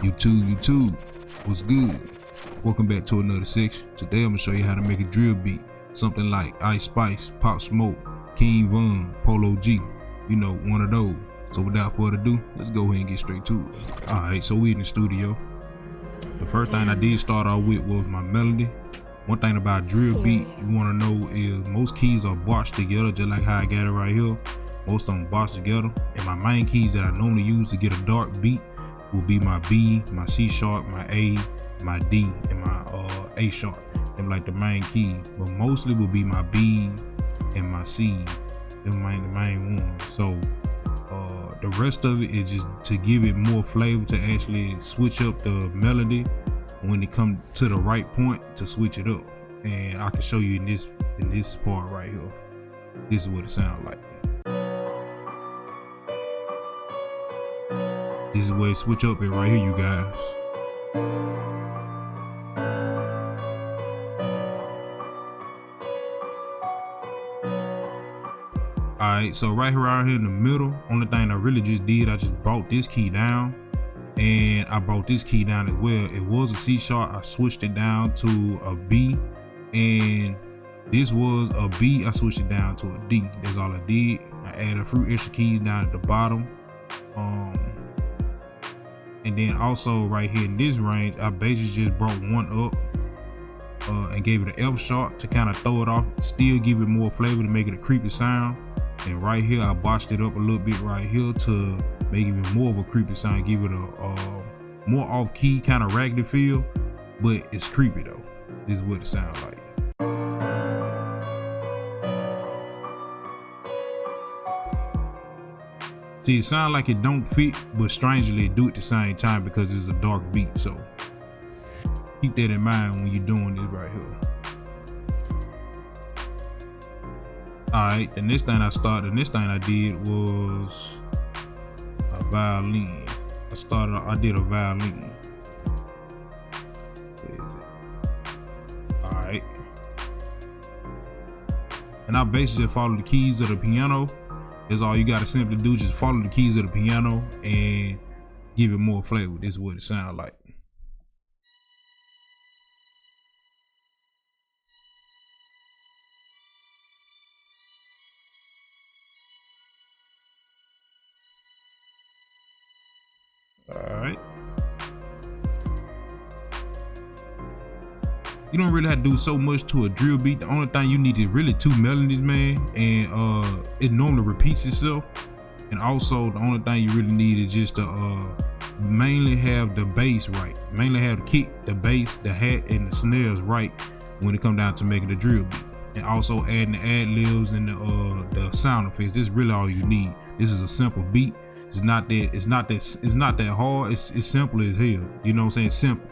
YouTube, what's good? Welcome back to another section. Today I'm gonna show you how to make a drill beat. Something like Ice Spice, Pop Smoke, King Von, Polo G. You know, one of those. So without further ado, let's go ahead and get straight to it. Alright, so we in the studio. The first thing I did start off with was my melody. One thing about drill beat you wanna know is most keys are boxed together, just like how I got it right here. Most of them boxed together. And my main keys that I normally use to get a dark beat will be my B, my C sharp, my A, my D, and my A sharp. Them like the main key, but mostly will be my B and my C. Them the main ones. So the rest of it is just to give it more flavor, to actually switch up the melody when it comes to the right point to switch it up. And I can show you in this part right here. This is what it sounds like. This is where it switch up it right here, you guys. Alright, so right here in the middle, only thing I really just did, I just brought this key down, and I brought this key down as well. It was a C sharp, I switched it down to a B, and this was a B, I switched it down to a D. That's all I did. I added a few extra keys down at the bottom. And then also right here in this range, I basically just brought one up and gave it an F sharp to kind of throw it off, still give it more flavor to make it a creepy sound. And right here, I boxed it up a little bit right here to make it even more of a creepy sound, give it a more off key kind of raggedy feel, but it's creepy though. This is what it sounds like. See, it sounds like it don't fit, but strangely it do at the same time because it's a dark beat. So keep that in mind when you're doing this right here. Alright, the next thing I did was a violin. I did a violin. Where is it? Alright. And I basically just follow the keys of the piano. That's all you gotta simply do, just follow the keys of the piano and give it more flavor. This is what it sounds like. Alright. You don't really have to do so much to a drill beat. The only thing you need is really two melodies, man, and it normally repeats itself. And also the only thing you really need is just to mainly have the bass right, mainly have the kick, the bass, the hat, and the snares right when it comes down to making the drill beat. And also adding the ad-libs and the sound effects. This is really all you need. This is a simple beat. It's not that hard. It's simple as hell. You know what I'm saying? Simple.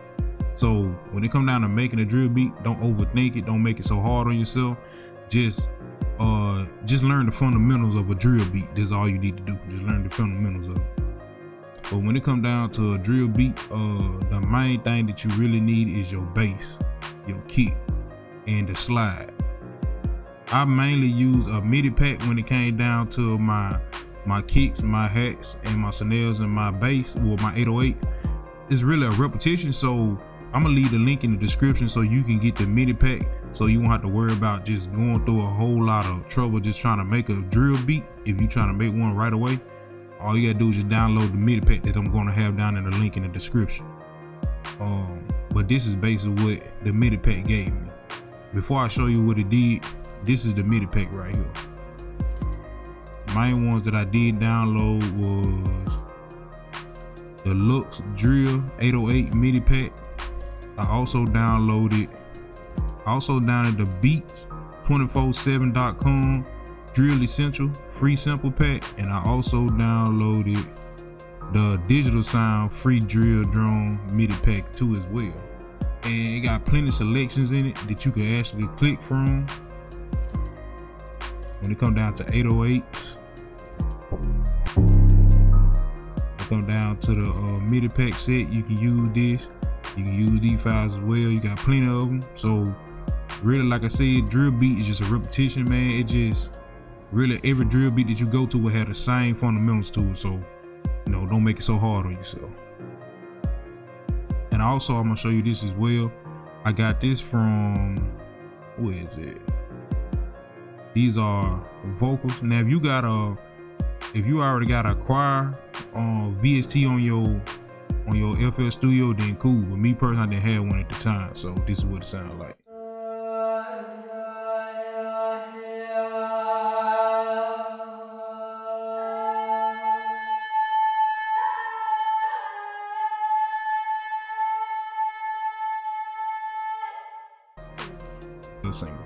So when it comes down to making a drill beat, don't overthink it. Don't make it so hard on yourself. Just learn the fundamentals of a drill beat. That's all you need to do. Just learn the fundamentals of it. But when it comes down to a drill beat, the main thing that you really need is your bass, your kick, and the slide. I mainly use a MIDI pack when it came down to my kicks, my hats, and my snares and my bass, or my 808. It's really a repetition, so I'm gonna leave the link in the description so you can get the MIDI pack, so you won't have to worry about just going through a whole lot of trouble just trying to make a drill beat. If you're trying to make one right away, all you gotta do is just download the MIDI pack that I'm gonna have down in the link in the description. But this is basically what the MIDI pack gave me. Before I show you what it did, this is the MIDI pack right here. Main ones that I did download was the Lux Drill 808 MIDI pack. I also downloaded the Beats247.com Drill Essential free sample pack, and I also downloaded the Digital Sound free drill drum MIDI pack too as well. And it got plenty of selections in it that you can actually click from. When it comes down to 808s, come down to the MIDI pack set, you can use this. You can use these files as well. You got plenty of them. So really, like I said, drill beat is just a repetition, man. It just really, every drill beat that you go to will have the same fundamentals to it. So, you know, don't make it so hard on yourself. And also I'm gonna show you this as well. I got this from, where is it? These are vocals. Now if you already got a choir VST on your FL Studio, then cool. But me personally, I didn't have one at the time, so this is what it sounds like. The single.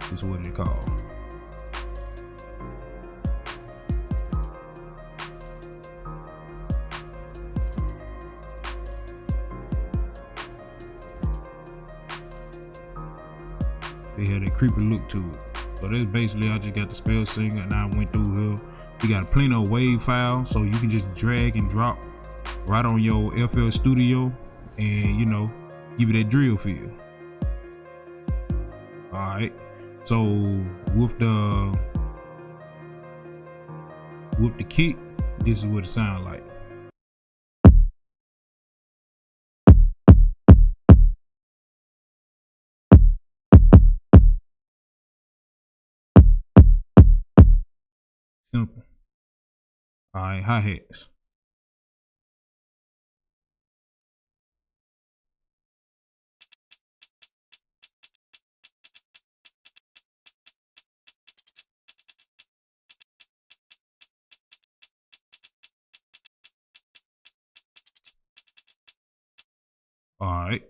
This is what it's called. They had a creepy look to it. So that's basically, I just got the spell singer and I went through here. You got plenty of wave files, so you can just drag and drop right on your FL Studio and, you know, give it that drill feel. Alright, so with the kick, this is what it sounds like. Simple. Alright, hi-hats. Alright.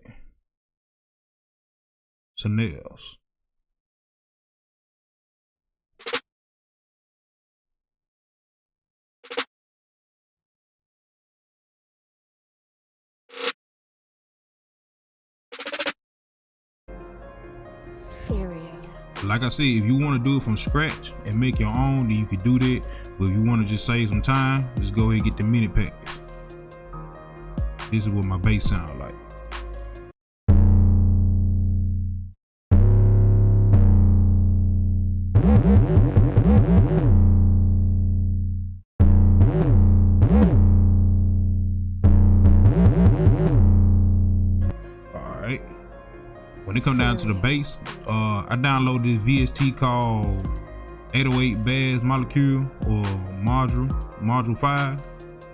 Snails. Stereo. Like I said, if you want to do it from scratch and make your own, then you can do that. But if you want to just save some time, just go ahead and get the mini packs. This is what my bass sound like. Alright. When it come down to the bass, I downloaded this VST called 808 Bass Molecule or Module 5.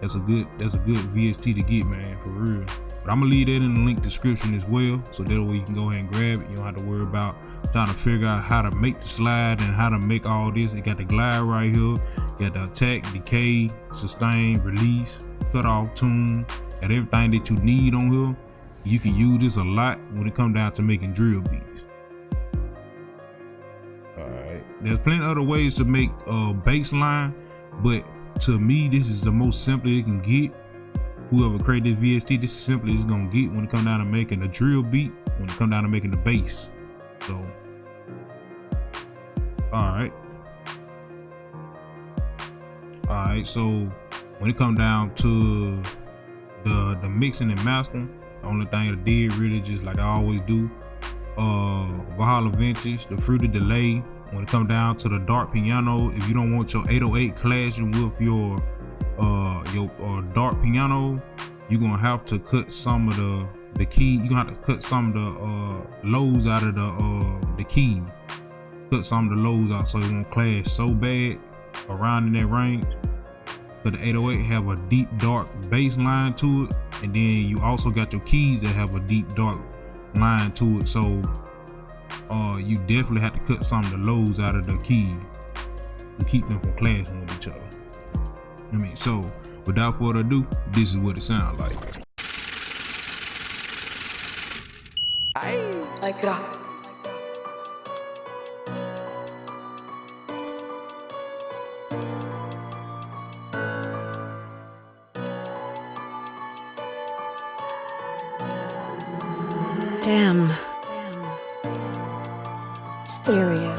That's a good VST to get, man, for real. But I'm gonna leave that in the link description as well, so that way you can go ahead and grab it. You don't have to worry about trying to figure out how to make the slide and how to make all this. It got the glide right here, got the attack, decay, sustain, release, cut off, tune, got everything that you need on here. You can use this a lot when it comes down to making drill beats. Alright, there's plenty of other ways to make bass line, but to me, this is the most simple it can get. Whoever created this VST, this is simply it's gonna get when it comes down to making a drill beat, when it comes down to making the bass. So, alright, so when it comes down to the mixing and mastering, the only thing I did really just like I always do, Valhalla Vintage, the Fruity Delay. When it comes down to the dark piano, if you don't want your 808 clashing with your dark piano, you're gonna have to cut some of the key. You're gonna have to cut some of the lows out of the key. Cut some of the lows out so it won't clash so bad around in that range. But the 808 have a deep dark bass line to it, and then you also got your keys that have a deep dark line to it. So you definitely have to cut some of the lows out of the key to keep them from clashing with each other. I mean, so without further ado, this is what it sounds like. Like that. Damn. Stereo.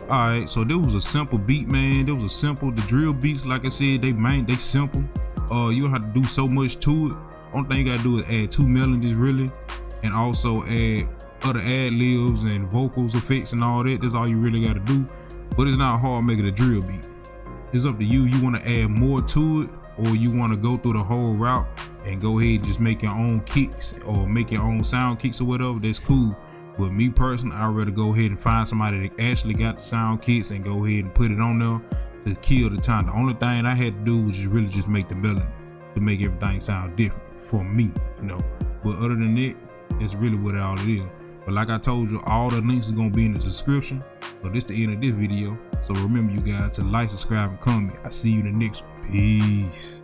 Alright, so there was a simple beat, man. The drill beats, like I said, they simple. You don't have to do so much to it. Only thing you gotta do is add 2 melodies really, and also add other ad-libs and vocals effects and all that. That's all you really gotta do. But it's not hard making a drill beat. It's up to you. You wanna add more to it, or you wanna go through the whole route and go ahead and just make your own kicks or make your own sound kicks or whatever. That's cool. But me personally, I'd rather go ahead and find somebody that actually got the sound kits and go ahead and put it on there to kill the time. The only thing I had to do was just make the melody to make everything sound different for me, you know. But other than that, that's really what all it is. But like I told you, all the links is gonna be in the description. So this is the end of this video. So remember, you guys, to like, subscribe, and comment. I see you in the next one. Peace.